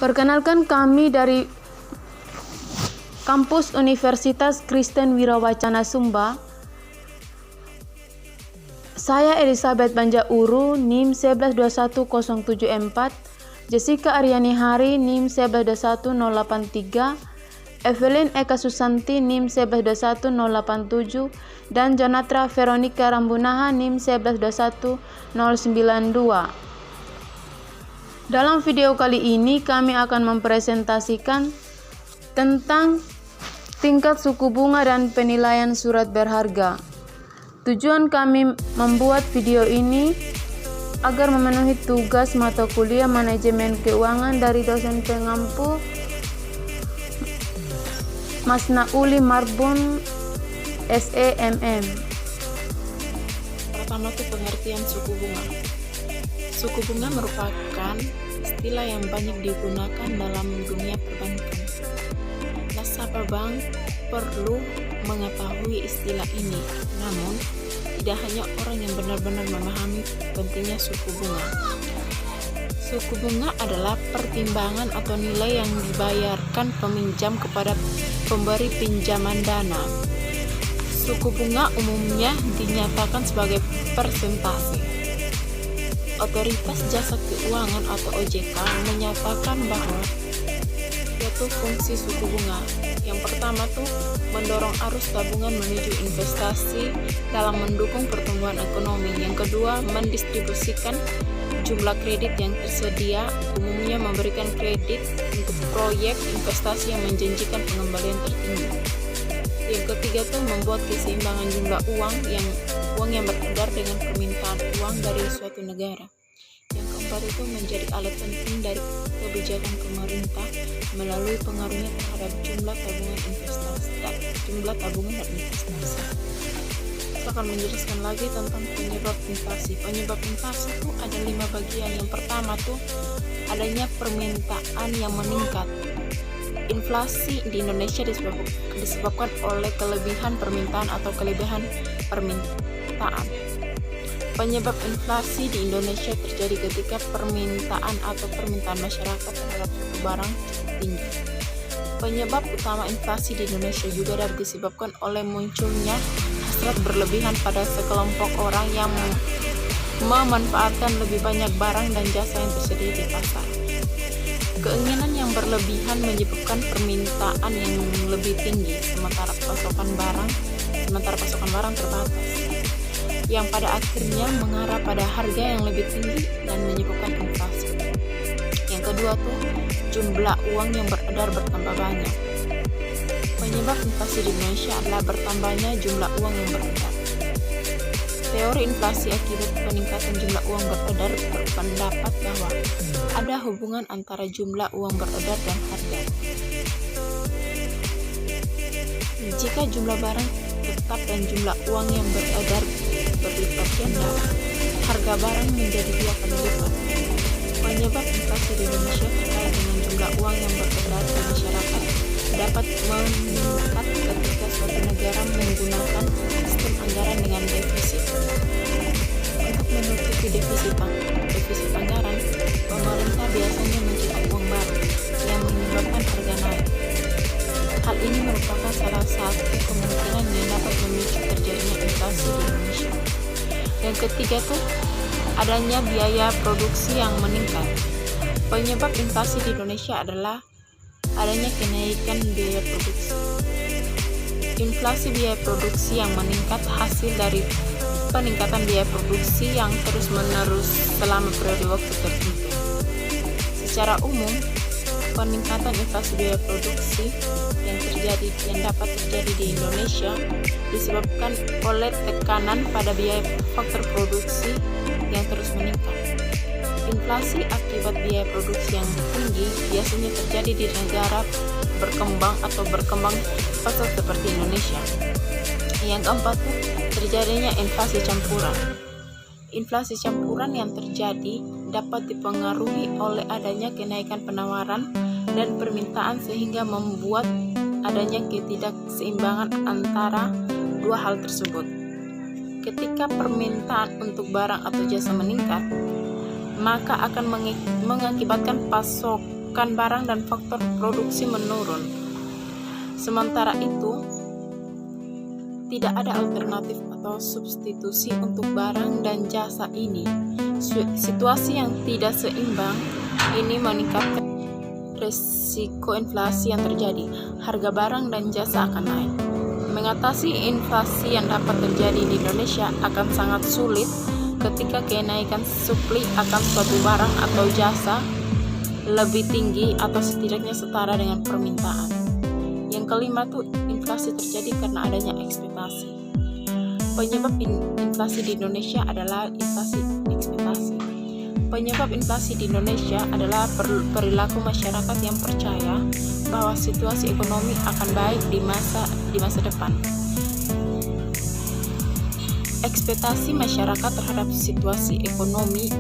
Perkenalkan, kami dari Kampus Universitas Kristen Wirawacana Sumba. Saya Elizabeth Banjauru, NIM 1121074, Jessica Aryani Hari, NIM 1121083, Evelyn Eka Susanti, NIM 1121087, dan Jonatra Veronica Rambunaha, NIM 1121092. Dalam video kali ini kami akan mempresentasikan tentang tingkat suku bunga dan penilaian surat berharga. Tujuan kami membuat video ini agar memenuhi tugas mata kuliah manajemen keuangan dari dosen pengampu Mas Nauli Marbun SEMM. Pertama itu pengertian suku bunga. Suku bunga merupakan istilah yang banyak digunakan dalam dunia perbankan. Nasabah bank perlu mengetahui istilah ini, namun tidak hanya orang yang benar-benar memahami pentingnya suku bunga. Suku bunga adalah pertimbangan atau nilai yang dibayarkan peminjam kepada pemberi pinjaman dana. Suku bunga umumnya dinyatakan sebagai persentase. Otoritas Jasa Keuangan atau OJK menyatakan bahwa yaitu fungsi suku bunga. Yang pertama tuh mendorong arus tabungan menuju investasi dalam mendukung pertumbuhan ekonomi. Yang kedua, mendistribusikan jumlah kredit yang tersedia, umumnya memberikan kredit untuk proyek investasi yang menjanjikan pengembalian tertinggi. Yang ketiga tuh membuat keseimbangan jumlah uang yang beredar dengan permintaan uang dari suatu negara. Yang keempat itu menjadi alat penting dari kebijakan pemerintah melalui pengaruhnya terhadap jumlah tabungan dan investasi. Kita akan menjelaskan lagi tentang penyebab inflasi. Penyebab inflasi itu ada 5 bagian. Yang pertama tuh adanya permintaan yang meningkat. Inflasi di Indonesia disebabkan oleh kelebihan permintaan atau kelebihan permintaan. Penyebab inflasi di Indonesia terjadi ketika permintaan masyarakat terhadap suatu barang tinggi. Penyebab utama inflasi di Indonesia juga dapat disebabkan oleh munculnya hasrat berlebihan pada sekelompok orang yang memanfaatkan lebih banyak barang dan jasa yang tersedia di pasar. Keinginan yang berlebihan menyebabkan permintaan yang lebih tinggi, sementara pasokan barang terbatas, yang pada akhirnya mengarah pada harga yang lebih tinggi dan menyebabkan inflasi. Yang kedua tuh jumlah uang yang beredar bertambah banyak. Penyebab inflasi di Indonesia adalah bertambahnya jumlah uang yang beredar. Teori inflasi akibat peningkatan jumlah uang beredar berpendapat bahwa ada hubungan antara jumlah uang beredar dan harga. Jika jumlah barang tetap dan jumlah uang yang beredar berlipat ganda, harga barang menjadi 2 kali lipat. Penyebab inflasi di Indonesia terkait dengan jumlah uang yang beredar di masyarakat dapat meningkat ketika suatu negara menggunakan sistem anggaran dengan defisit. Untuk menutupi defisit anggaran, pemerintah biasanya mencetak uang baru yang menyebabkan harga naik. Hal ini merupakan salah satu kemungkinan yang dapat memicu terjadinya inflasi di Indonesia. Yang ketiga tuh adanya biaya produksi yang meningkat. Penyebab inflasi di Indonesia adalah adanya kenaikan biaya produksi. Inflasi biaya produksi yang meningkat hasil dari peningkatan biaya produksi yang terus-menerus selama periode waktu tertentu. Secara umum, peningkatan inflasi biaya produksi yang dapat terjadi di Indonesia disebabkan oleh tekanan pada biaya faktor produksi yang terus meningkat. Inflasi akibat biaya produksi yang tinggi biasanya terjadi di negara berkembang pesat seperti Indonesia. Yang keempat, terjadinya inflasi campuran. Inflasi campuran yang terjadi dapat dipengaruhi oleh adanya kenaikan penawaran dan permintaan sehingga membuat adanya ketidakseimbangan antara dua hal tersebut. Ketika permintaan untuk barang atau jasa meningkat, maka akan mengakibatkan pasokan barang dan faktor produksi menurun. Sementara itu, tidak ada alternatif atau substitusi untuk barang dan jasa ini. Situasi yang tidak seimbang ini meningkatkan risiko inflasi yang terjadi. Harga barang dan jasa akan naik. Mengatasi inflasi yang dapat terjadi di Indonesia akan sangat sulit ketika kenaikan supply akan suatu barang atau jasa lebih tinggi atau setidaknya setara dengan permintaan. Yang kelima tuh, inflasi terjadi karena adanya ekspektasi. Penyebab inflasi di Indonesia adalah inflasi ekspektasi. Penyebab inflasi di Indonesia adalah perilaku masyarakat yang percaya bahwa situasi ekonomi akan baik di masa depan. Ekspektasi masyarakat terhadap situasi ekonomi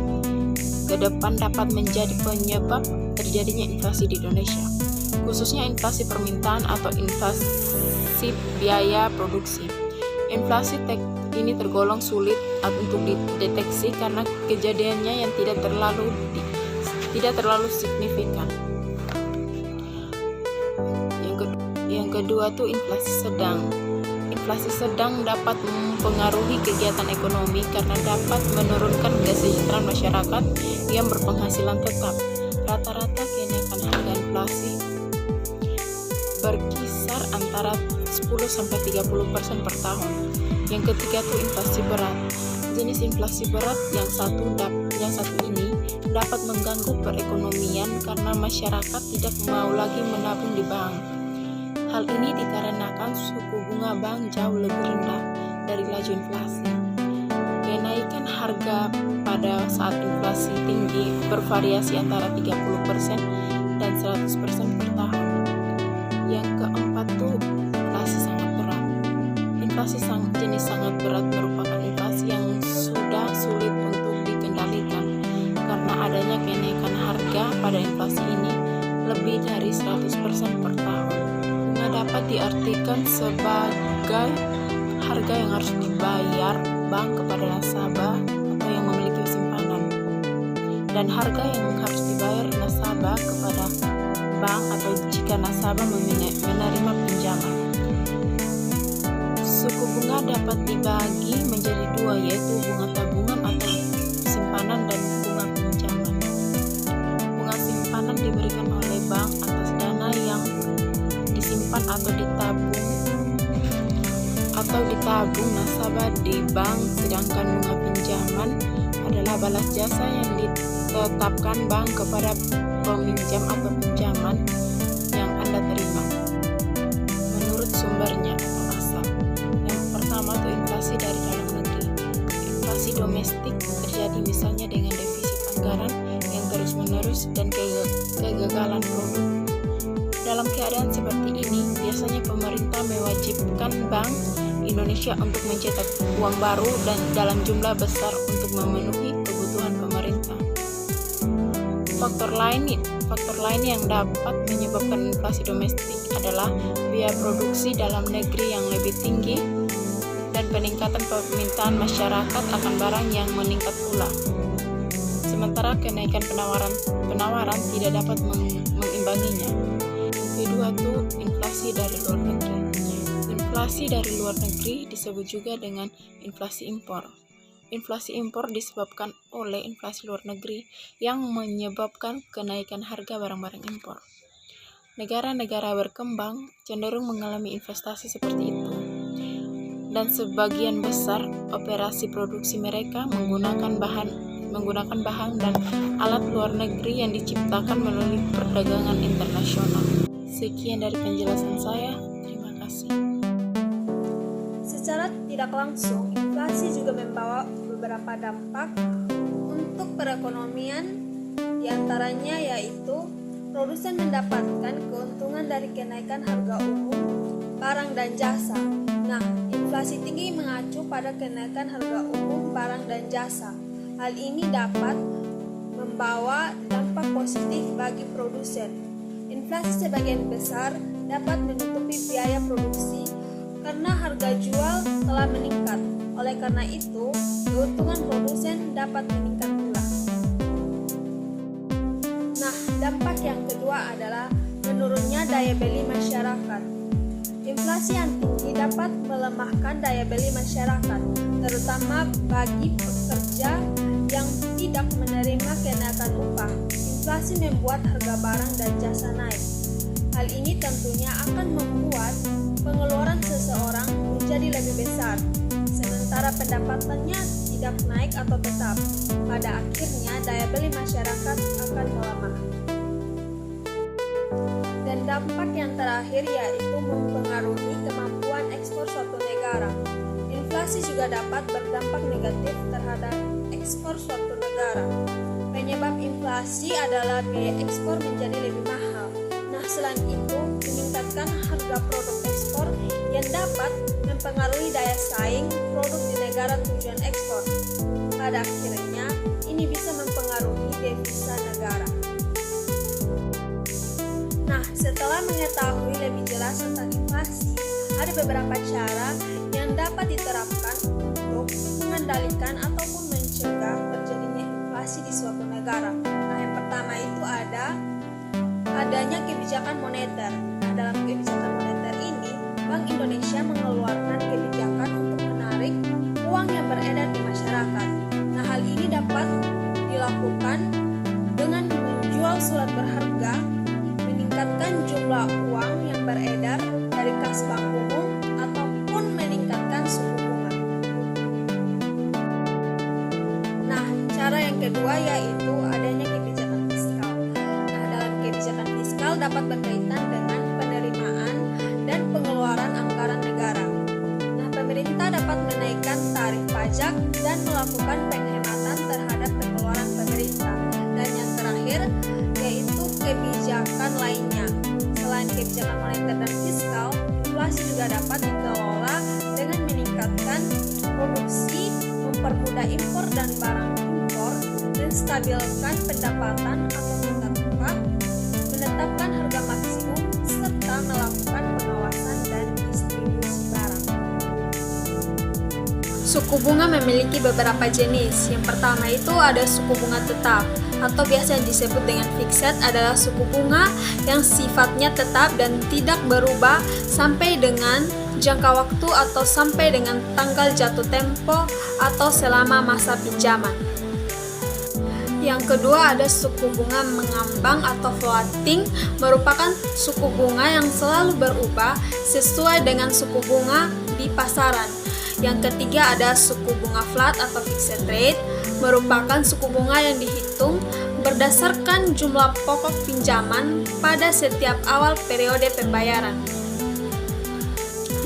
ke depan dapat menjadi penyebab terjadinya inflasi di Indonesia, khususnya inflasi permintaan atau inflasi biaya produksi. Inflasi ini tergolong sulit untuk dideteksi karena kejadiannya yang tidak terlalu signifikan. Yang kedua tuh inflasi sedang. Inflasi sedang dapat mempengaruhi kegiatan ekonomi karena dapat menurunkan kesejahteraan masyarakat yang berpenghasilan tetap. Rata-rata kenaikan harga inflasi berkisar antara 10-30% per tahun. Yang ketiga tuh inflasi berat. Jenis inflasi berat yang satu ini dapat mengganggu perekonomian karena masyarakat tidak mau lagi menabung di bank. Hal ini dikarenakan suku bunga bank jauh lebih rendah dari laju inflasi. Kenaikan harga pada saat inflasi tinggi bervariasi antara 30% dan 100% per tahun. Yang keempat tuh inflasi sangat berat. Inflasi jenis sangat berat merupakan inflasi yang sudah sulit untuk dikendalikan karena adanya kenaikan harga pada inflasi ini lebih dari 100% per tahun. Dapat diartikan sebagai harga yang harus dibayar bank kepada nasabah atau yang memiliki simpanan, dan harga yang harus dibayar nasabah kepada bank atau jika nasabah menerima pinjaman. Suku bunga dapat dibagi menjadi dua, yaitu bunga tabungan atau simpanan dan bunga pinjaman. Bunga simpanan diberikan oleh bank atas dana yang disimpan atau ditabung nasabah di bank, sedangkan bunga pinjaman adalah balas jasa yang ditetapkan bank kepada peminjam atau pinjaman yang Anda terima menurut sumbernya atau asal. Yang pertama itu inflasi dari dalam negeri. Inflasi domestik terjadi misalnya dengan defisit anggaran yang terus-menerus dan kegagalan produk. Dalam keadaan seperti ini, biasanya pemerintah mewajibkan Bank Indonesia untuk mencetak uang baru dan dalam jumlah besar untuk memenuhi kebutuhan pemerintah. Faktor lain yang dapat menyebabkan inflasi domestik adalah biaya produksi dalam negeri yang lebih tinggi dan peningkatan permintaan masyarakat akan barang yang meningkat pula. Sementara kenaikan penawaran tidak dapat mengimbanginya. Kedua tuh inflasi dari luar negeri. Inflasi dari luar negeri disebut juga dengan inflasi impor. Inflasi impor disebabkan oleh inflasi luar negeri yang menyebabkan kenaikan harga barang-barang impor. Negara-negara berkembang cenderung mengalami investasi seperti itu, dan sebagian besar operasi produksi mereka menggunakan bahan dan alat luar negeri yang diciptakan melalui perdagangan internasional. Sekian dari penjelasan saya, terima kasih. Secara tidak langsung, inflasi juga membawa beberapa dampak untuk perekonomian, diantaranya yaitu produsen mendapatkan keuntungan dari kenaikan harga umum barang dan jasa. Nah, inflasi tinggi mengacu pada kenaikan harga umum barang dan jasa. Hal ini dapat membawa dampak positif bagi produsen. Inflasi sebagian besar dapat menutupi biaya produksi karena harga jual telah meningkat. Oleh karena itu, keuntungan produsen dapat meningkat pula. Nah, Dampak yang kedua adalah menurunnya daya beli masyarakat. Inflasi yang tinggi dapat melemahkan daya beli masyarakat, terutama bagi pekerja yang tidak menerima kenaikan upah. Inflasi membuat harga barang dan jasa naik. Hal ini tentunya akan membuat pengeluaran seseorang menjadi lebih besar, sementara pendapatannya tidak naik atau tetap. Pada akhirnya daya beli masyarakat akan melemah. Dan dampak yang terakhir yaitu mempengaruhi kemampuan ekspor suatu negara. Inflasi juga dapat berdampak negatif terhadap ekspor suatu negara. Penyebab inflasi adalah biaya ekspor menjadi lebih mahal. Nah, selain itu, meningkatkan harga produk ekspor yang dapat mempengaruhi daya saing produk di negara tujuan ekspor. Pada akhirnya, ini bisa mempengaruhi devisa negara. Nah, setelah mengetahui lebih jelas tentang inflasi, ada beberapa cara yang dapat diterapkan untuk mengendalikan ataupun mencegah terjadinya inflasi di suatu negara. Nah, yang pertama itu adanya kebijakan moneter. Nah, dalam kebijakan moneter ini, Bank Indonesia mengeluarkan kebijakan untuk menarik uang yang beredar di masyarakat. Nah, hal ini dapat dilakukan dengan menjual surat berharga, meningkatkan jumlah uang yang beredar dari kas bank umum, ataupun meningkatkan suku bunga. Nah, cara yang kedua yaitu adanya kebijakan fiskal. Nah, dalam kebijakan fiskal dapat berkaitan dengan penerimaan dan pengeluaran anggaran negara. Nah, pemerintah dapat menaikkan tarif pajak dan melakukan penghematan terhadap pengeluaran pemerintah. Dan yang terakhir yaitu kebijakan lainnya. Selain kebijakan moneter dan fiskal, inflasi juga dapat dikelola dengan meningkatkan produksi, mempermudah impor dan barang impor, menstabilkan pendapatan atau tingkat upah, menetapkan harga maksimum, serta melakukan pengawasan dan distribusi barang. Suku bunga memiliki beberapa jenis. Yang pertama itu ada suku bunga tetap, atau biasa disebut dengan fixed, adalah suku bunga yang sifatnya tetap dan tidak berubah sampai dengan jangka waktu atau sampai dengan tanggal jatuh tempo atau selama masa pinjaman. Yang kedua ada suku bunga mengambang atau floating, merupakan suku bunga yang selalu berubah sesuai dengan suku bunga di pasaran. Yang ketiga ada suku bunga flat atau fixed rate, merupakan suku bunga yang dihitung berdasarkan jumlah pokok pinjaman pada setiap awal periode pembayaran.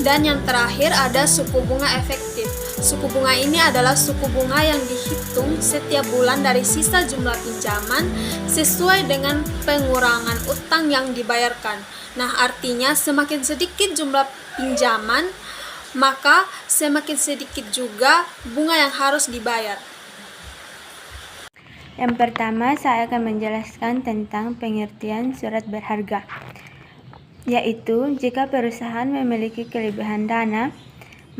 Dan yang terakhir ada suku bunga efektif. Suku bunga ini adalah suku bunga yang dihitung setiap bulan dari sisa jumlah pinjaman sesuai dengan pengurangan utang yang dibayarkan. Nah, artinya semakin sedikit jumlah pinjaman, maka semakin sedikit juga bunga yang harus dibayar. Yang pertama, saya akan menjelaskan tentang pengertian surat berharga, yaitu jika perusahaan memiliki kelebihan dana,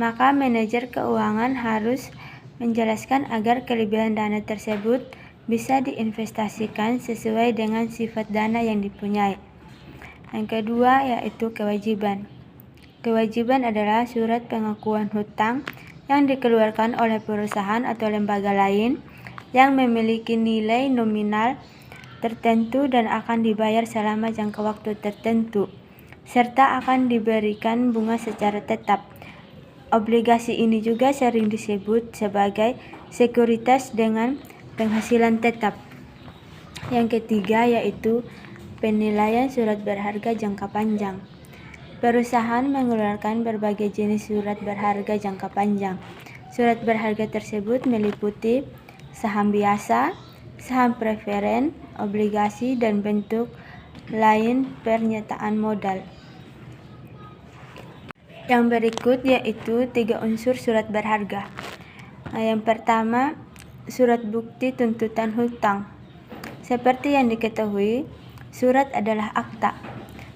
maka manajer keuangan harus menjelaskan agar kelebihan dana tersebut bisa diinvestasikan sesuai dengan sifat dana yang dipunyai. Yang kedua yaitu kewajiban. Kewajiban adalah surat pengakuan hutang yang dikeluarkan oleh perusahaan atau lembaga lain yang memiliki nilai nominal tertentu dan akan dibayar selama jangka waktu tertentu, serta akan diberikan bunga secara tetap. Obligasi ini juga sering disebut sebagai sekuritas dengan penghasilan tetap. Yang ketiga yaitu penilaian surat berharga jangka panjang. Perusahaan mengeluarkan berbagai jenis surat berharga jangka panjang. Surat berharga tersebut meliputi saham biasa, saham preferen, obligasi, dan bentuk lain pernyataan modal. Yang berikut yaitu 3 unsur surat berharga. Yang pertama, surat bukti tuntutan hutang. Seperti yang diketahui, surat adalah akta.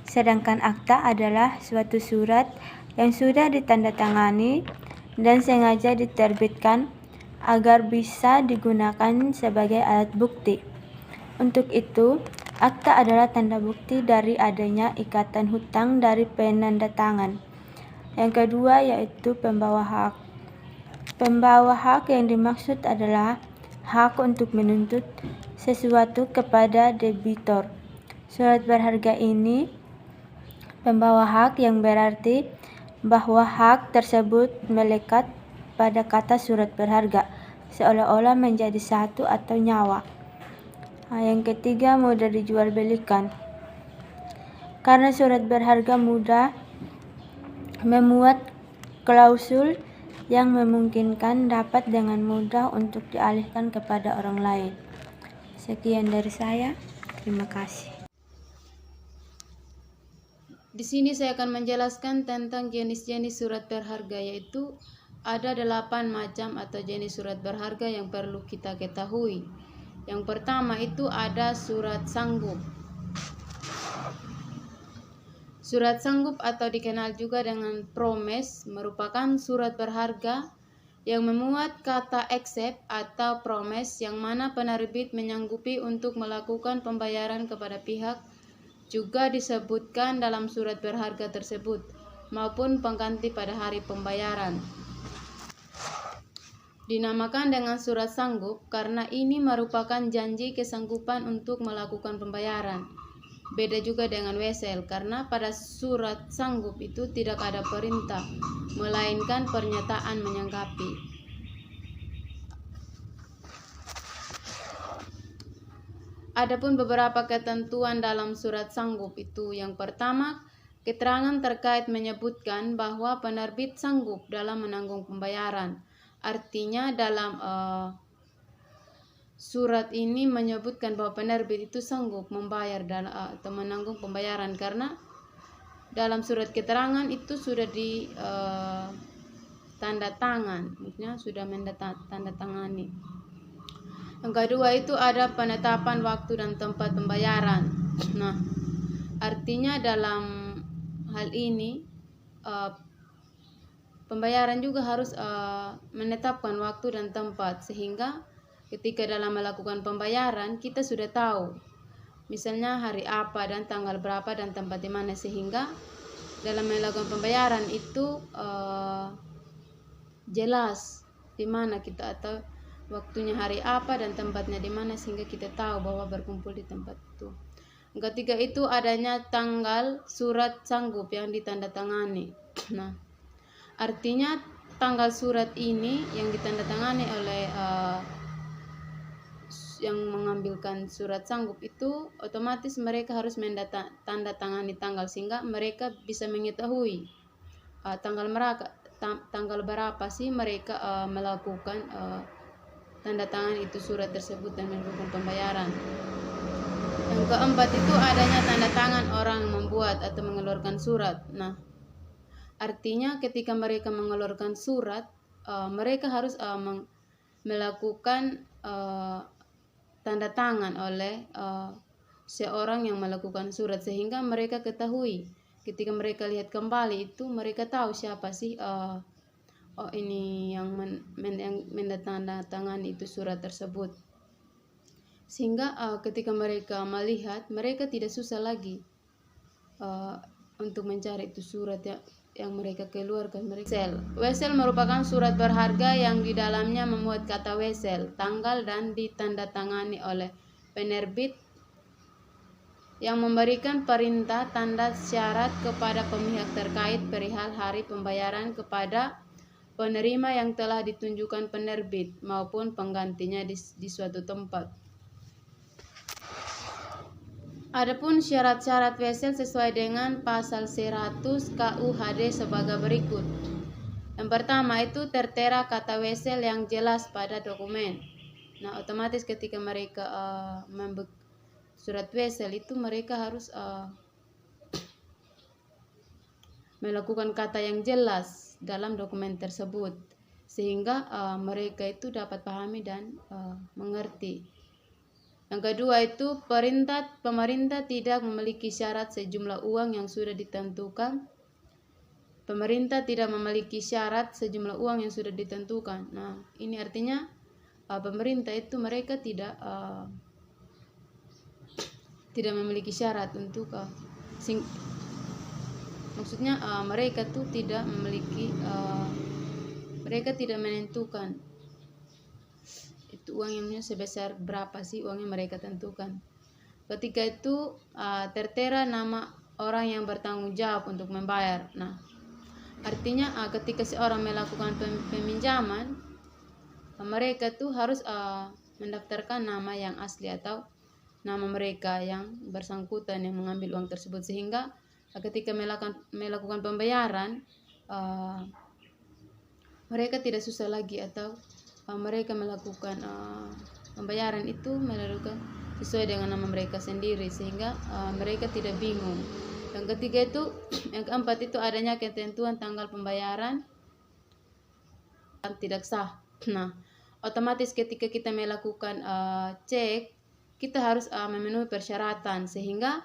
Sedangkan akta adalah suatu surat yang sudah ditandatangani dan sengaja diterbitkan agar bisa digunakan sebagai alat bukti. Untuk itu, Akta adalah tanda bukti dari adanya ikatan hutang dari penandatangan. Yang kedua yaitu pembawa hak. Pembawa hak yang dimaksud adalah hak untuk menuntut sesuatu kepada debitur. Surat berharga ini pembawa hak yang berarti bahwa hak tersebut melekat pada kata surat berharga, seolah-olah menjadi satu atau nyawa. Yang ketiga, mudah dijual belikan. Karena surat berharga mudah memuat klausul yang memungkinkan dapat dengan mudah untuk dialihkan kepada orang lain. Sekian dari saya. Terima kasih. Di sini saya akan menjelaskan tentang jenis-jenis surat berharga, yaitu ada 8 macam atau jenis surat berharga yang perlu kita ketahui. Yang pertama itu ada surat sanggup. Surat sanggup atau dikenal juga dengan promes merupakan surat berharga yang memuat kata accept atau promes yang mana penerbit menyanggupi untuk melakukan pembayaran kepada pihak juga disebutkan dalam surat berharga tersebut maupun pengganti pada hari pembayaran. Dinamakan dengan surat sanggup karena ini merupakan janji kesanggupan untuk melakukan pembayaran. Beda juga dengan wesel karena pada surat sanggup itu tidak ada perintah, melainkan pernyataan menyanggapi. Adapun beberapa ketentuan dalam surat sanggup itu, yang pertama, keterangan terkait menyebutkan bahwa penerbit sanggup dalam menanggung pembayaran. Artinya dalam surat ini menyebutkan bahwa penerbit itu sanggup membayar atau menanggung pembayaran karena dalam surat keterangan itu sudah di tanda tangan, maksudnya sudah tanda tangani. Yang kedua itu ada penetapan waktu dan tempat pembayaran. Nah, artinya dalam hal ini pembayaran juga harus menetapkan waktu dan tempat, sehingga ketika dalam melakukan pembayaran kita sudah tahu misalnya hari apa dan tanggal berapa dan tempat di mana, sehingga dalam melakukan pembayaran itu jelas di mana kita atau waktunya hari apa dan tempatnya di mana, sehingga kita tahu bahwa berkumpul di tempat itu. Yang ketiga itu adanya tanggal surat sanggup yang ditandatangani. Nah, artinya tanggal surat ini yang ditandatangani oleh yang mengambilkan surat sanggup itu otomatis mereka harus mendatangani tanggal, sehingga mereka bisa mengetahui tanggal berapa sih mereka melakukan tanda tangan itu surat tersebut dan melakukan pembayaran. Yang keempat itu adanya tanda tangan orang membuat atau mengeluarkan surat. Nah, artinya ketika mereka mengeluarkan surat, mereka harus melakukan tanda tangan oleh seorang yang melakukan surat, sehingga mereka ketahui ketika mereka lihat kembali itu mereka tahu siapa sih ini yang menandatangani itu surat tersebut, sehingga ketika mereka melihat mereka tidak susah lagi untuk mencari itu surat yang mereka keluarkan. Wesel merupakan surat berharga yang di dalamnya memuat kata wesel, tanggal dan ditandatangani oleh penerbit yang memberikan perintah tanda syarat kepada pihak terkait perihal hari pembayaran kepada penerima yang telah ditunjukkan penerbit maupun penggantinya di suatu tempat. Adapun syarat-syarat wesel sesuai dengan pasal 100 KUHD sebagai berikut. Yang pertama itu tertera kata wesel yang jelas pada dokumen. Nah, otomatis ketika mereka membuat surat wesel itu mereka harus melakukan kata yang jelas dalam dokumen tersebut, sehingga mereka itu dapat pahami dan mengerti. Yang kedua itu pemerintah tidak memiliki syarat sejumlah uang yang sudah ditentukan. Pemerintah tidak memiliki syarat sejumlah uang yang sudah ditentukan. Nah, ini artinya pemerintah itu mereka tidak tidak memiliki syarat untuk maksudnya mereka tuh tidak memiliki mereka tidak menentukan itu uangnya sebesar berapa sih uangnya mereka tentukan. Ketika itu tertera nama orang yang bertanggung jawab untuk membayar. Nah, artinya ketika seorang melakukan peminjaman, mereka tuh harus mendaftarkan nama yang asli atau nama mereka yang bersangkutan yang mengambil uang tersebut, sehingga ketika melakukan pembayaran mereka tidak susah lagi, atau mereka melakukan pembayaran itu melakukan sesuai dengan nama mereka sendiri, sehingga mereka tidak bingung. Yang ketiga itu, yang keempat itu adanya ketentuan tanggal pembayaran tidak sah. Nah, otomatis ketika kita melakukan cek, kita harus memenuhi persyaratan, sehingga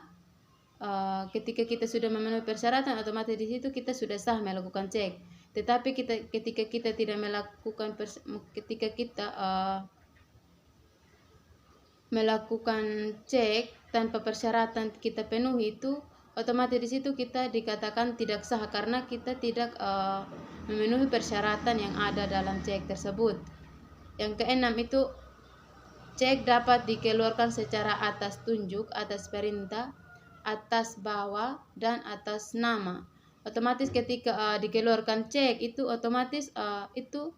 ketika kita sudah memenuhi persyaratan, otomatis di situ kita sudah sah melakukan cek. Tetapi ketika kita tidak melakukan melakukan cek tanpa persyaratan kita penuhi, itu otomatis di situ kita dikatakan tidak sah karena kita tidak memenuhi persyaratan yang ada dalam cek tersebut. Yang keenam itu, cek dapat dikeluarkan secara atas tunjuk, atas perintah, atas bawah, dan atas nama. Otomatis ketika dikeluarkan cek itu otomatis itu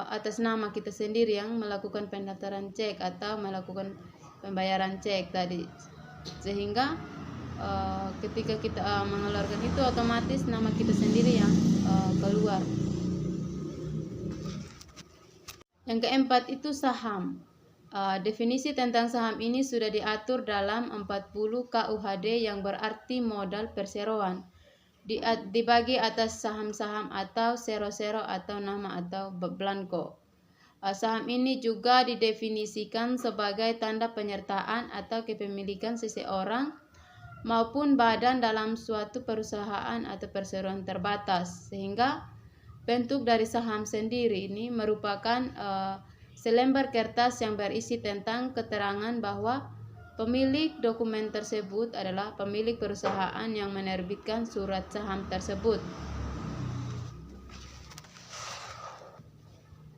atas nama kita sendiri yang melakukan pendaftaran cek atau melakukan pembayaran cek tadi, sehingga ketika kita mengeluarkan itu otomatis nama kita sendiri yang keluar. Yang keempat itu saham. Definisi tentang saham ini sudah diatur dalam 40 KUHD yang berarti modal perseroan. Dibagi atas saham-saham atau sero-sero atau nama atau blanko. Saham ini juga didefinisikan sebagai tanda penyertaan atau kepemilikan seseorang maupun badan dalam suatu perusahaan atau perseroan terbatas, sehingga bentuk dari saham sendiri ini merupakan selembar kertas yang berisi tentang keterangan bahwa pemilik dokumen tersebut adalah pemilik perusahaan yang menerbitkan surat saham tersebut.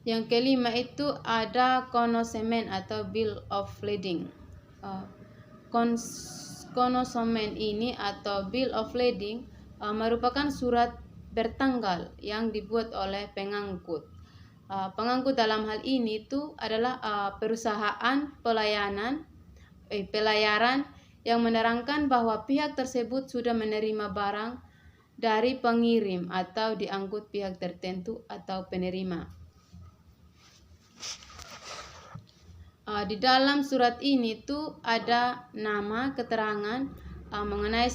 Yang kelima itu ada konosemen atau bill of lading. Konosemen ini atau bill of lading merupakan surat bertanggal yang dibuat oleh pengangkut. Pengangkut dalam hal ini itu adalah perusahaan pelayaran yang menerangkan bahwa pihak tersebut sudah menerima barang dari pengirim atau diangkut pihak tertentu atau penerima. Di dalam surat ini tuh ada nama, keterangan mengenai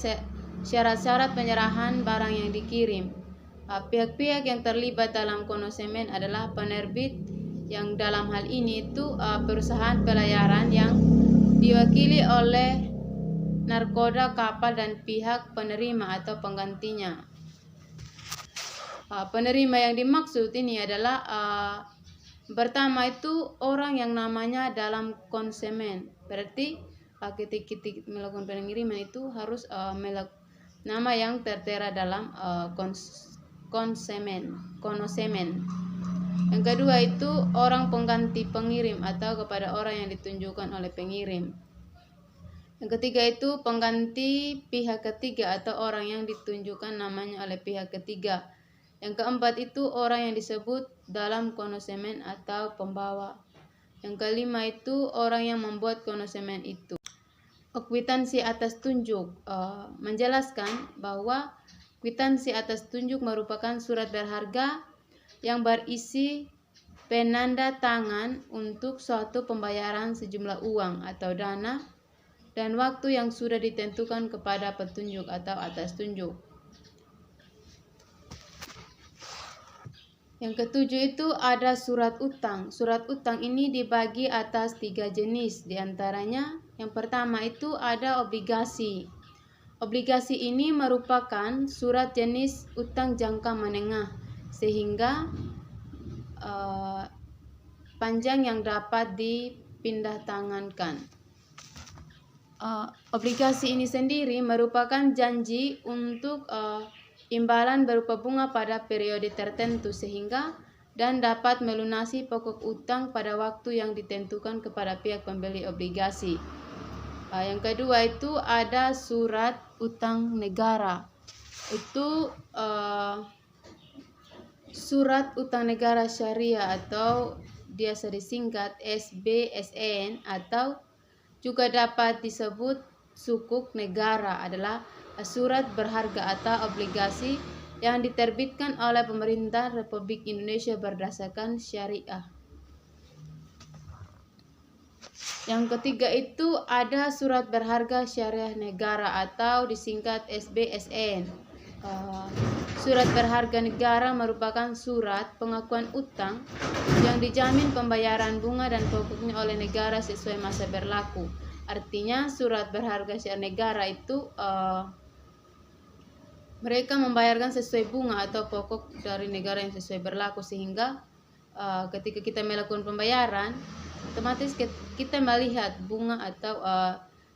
syarat-syarat penyerahan barang yang dikirim. Pihak-pihak yang terlibat dalam konosemen adalah penerbit, yang dalam hal ini itu perusahaan pelayaran yang diwakili oleh narkoda kapal dan pihak penerima atau penggantinya. Penerima yang dimaksud ini adalah pertama itu orang yang namanya dalam konsemen. Berarti ketika kita melakukan pengiriman itu harus nama yang tertera dalam konosemen. Yang kedua itu orang pengganti pengirim atau kepada orang yang ditunjukkan oleh pengirim. Yang ketiga itu pengganti pihak ketiga atau orang yang ditunjukkan namanya oleh pihak ketiga. Yang keempat itu orang yang disebut dalam konosemen atau pembawa. Yang kelima itu orang yang membuat konosemen itu. Kwitansi atas tunjuk menjelaskan bahwa kwitansi atas tunjuk merupakan surat berharga yang berisi penanda tangan untuk suatu pembayaran sejumlah uang atau dana dan waktu yang sudah ditentukan kepada petunjuk atau atas tunjuk. Yang ketujuh itu ada surat utang. Surat utang ini dibagi atas 3 jenis. Di antaranya yang pertama itu ada obligasi. Obligasi ini merupakan surat jenis utang jangka menengah, sehingga panjang yang dapat dipindah tangankan. Obligasi ini sendiri merupakan janji untuk imbalan berupa bunga pada periode tertentu sehingga dan dapat melunasi pokok utang pada waktu yang ditentukan kepada pihak pembeli obligasi. Yang kedua itu ada surat utang negara. Itu surat utang negara syariah atau biasa disingkat SBSN atau juga dapat disebut sukuk negara adalah surat berharga atau obligasi yang diterbitkan oleh pemerintah Republik Indonesia berdasarkan syariah. Yang ketiga itu ada surat berharga syariah negara atau disingkat SBSN. Surat berharga negara merupakan surat pengakuan utang yang dijamin pembayaran bunga dan pokoknya oleh negara sesuai masa berlaku. Artinya surat berharga syariah negara itu mereka membayarkan sesuai bunga atau pokok dari negara yang sesuai berlaku sehingga ketika kita melakukan pembayaran otomatis kita melihat bunga atau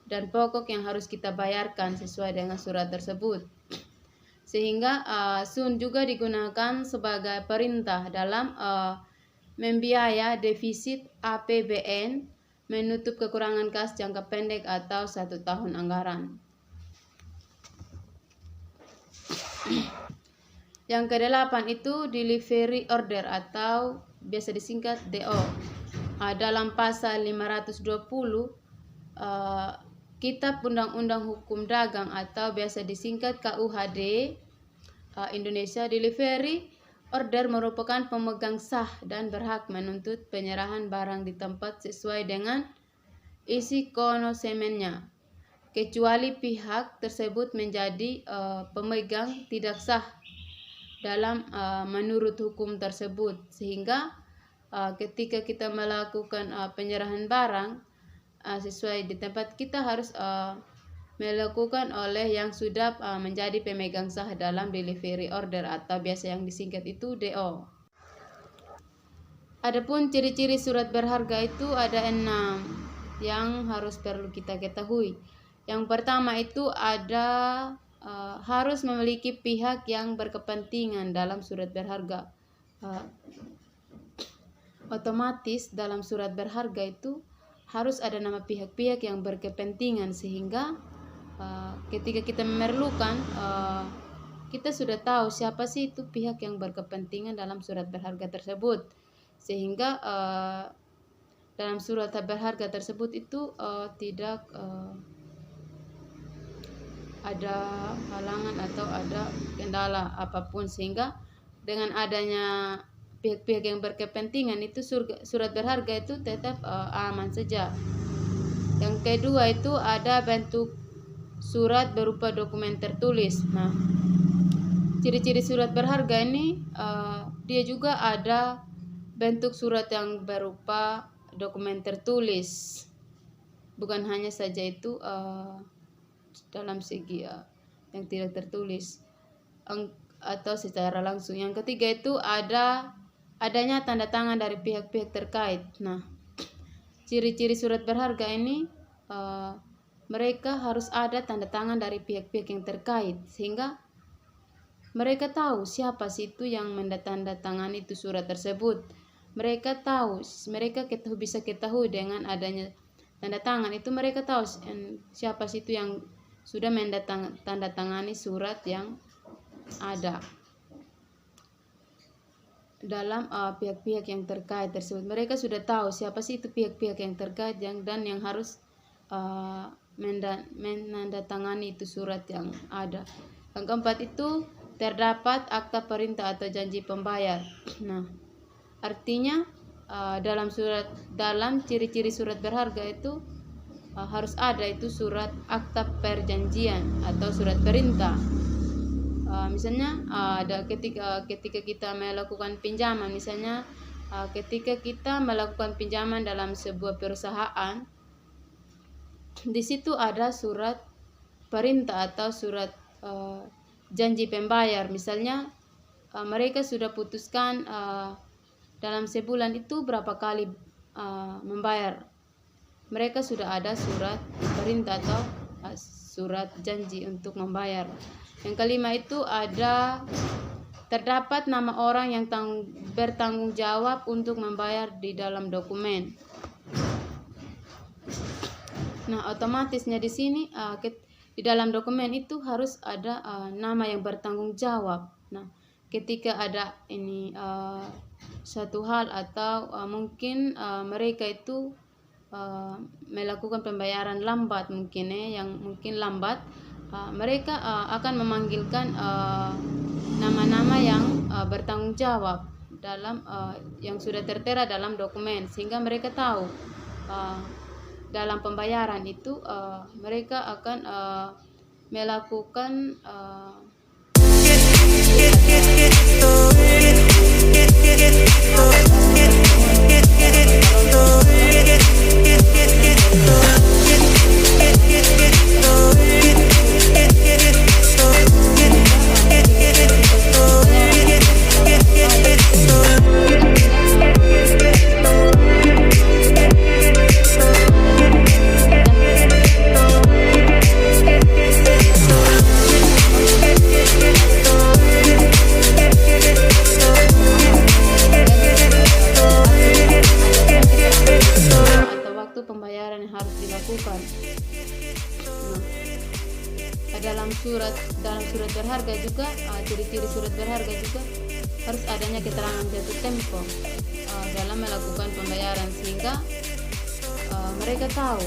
dan pokok yang harus kita bayarkan sesuai dengan surat tersebut. Sehingga SUN juga digunakan sebagai perintah dalam membiaya defisit APBN, menutup kekurangan kas jangka pendek atau 1 tahun anggaran. Yang kedelapan itu delivery order atau biasa disingkat DO. Dalam pasal 520 Kitab Undang-Undang Hukum Dagang atau biasa disingkat KUHD Indonesia, delivery order merupakan pemegang sah dan berhak menuntut penyerahan barang di tempat sesuai dengan isi konosemennya, kecuali pihak tersebut menjadi pemegang tidak sah dalam menurut hukum tersebut. Sehingga ketika kita melakukan penyerahan barang sesuai di tempat, kita harus melakukan oleh yang sudah menjadi pemegang sah dalam delivery order atau biasa yang disingkat itu DO. Adapun ciri-ciri surat berharga itu ada 6 yang harus perlu kita ketahui. Yang pertama itu ada harus memiliki pihak yang berkepentingan dalam surat berharga. Otomatis dalam surat berharga itu harus ada nama pihak-pihak yang berkepentingan sehingga ketika kita memerlukan kita sudah tahu siapa sih itu pihak yang berkepentingan dalam surat berharga tersebut, sehingga dalam surat berharga tersebut itu tidak ada halangan atau ada kendala apapun, sehingga dengan adanya pihak-pihak yang berkepentingan itu surat berharga itu tetap aman saja. Yang kedua itu ada bentuk surat berupa dokumen tertulis. Nah, ciri-ciri surat berharga ini dia juga ada bentuk surat yang berupa dokumen tertulis, bukan hanya saja itu dalam segi yang tidak tertulis atau secara langsung. Yang ketiga itu adanya tanda tangan dari pihak-pihak terkait. Nah, ciri-ciri surat berharga ini mereka harus ada tanda tangan dari pihak-pihak yang terkait sehingga mereka tahu siapa sih itu yang menandatangani itu surat tersebut. Mereka tahu, mereka bisa ketahui dengan adanya tanda tangan itu, mereka tahu siapa sih itu yang sudah menandatangani surat yang ada dalam pihak-pihak yang terkait tersebut. Mereka sudah tahu siapa sih itu pihak-pihak yang terkait dan yang harus menandatangani itu surat yang ada. Yang keempat itu terdapat akta perintah atau janji pembayar. Nah, artinya dalam ciri-ciri surat berharga itu harus ada itu surat akta perjanjian atau surat perintah. Misalnya ada ketika kita melakukan pinjaman, misalnya ketika kita melakukan pinjaman dalam sebuah perusahaan, di situ ada surat perintah atau surat janji pembayar. Misalnya mereka sudah putuskan dalam sebulan itu berapa kali membayar mereka sudah ada surat perintah atau surat janji untuk membayar. Yang kelima itu ada terdapat nama orang yang bertanggung jawab untuk membayar di dalam dokumen. Nah, otomatisnya di sini di dalam dokumen itu harus ada nama yang bertanggung jawab. Nah, ketika ada ini suatu hal atau mungkin mereka itu melakukan pembayaran lambat mungkin yang mungkin lambat, mereka akan memanggilkan nama-nama yang bertanggung jawab dalam yang sudah tertera dalam dokumen, sehingga mereka tahu dalam pembayaran itu mereka akan melakukan pembayaran yang harus dilakukan. Nah, dalam surat berharga juga, ciri-ciri surat berharga juga harus adanya keterangan jatuh tempo dalam melakukan pembayaran, sehingga mereka tahu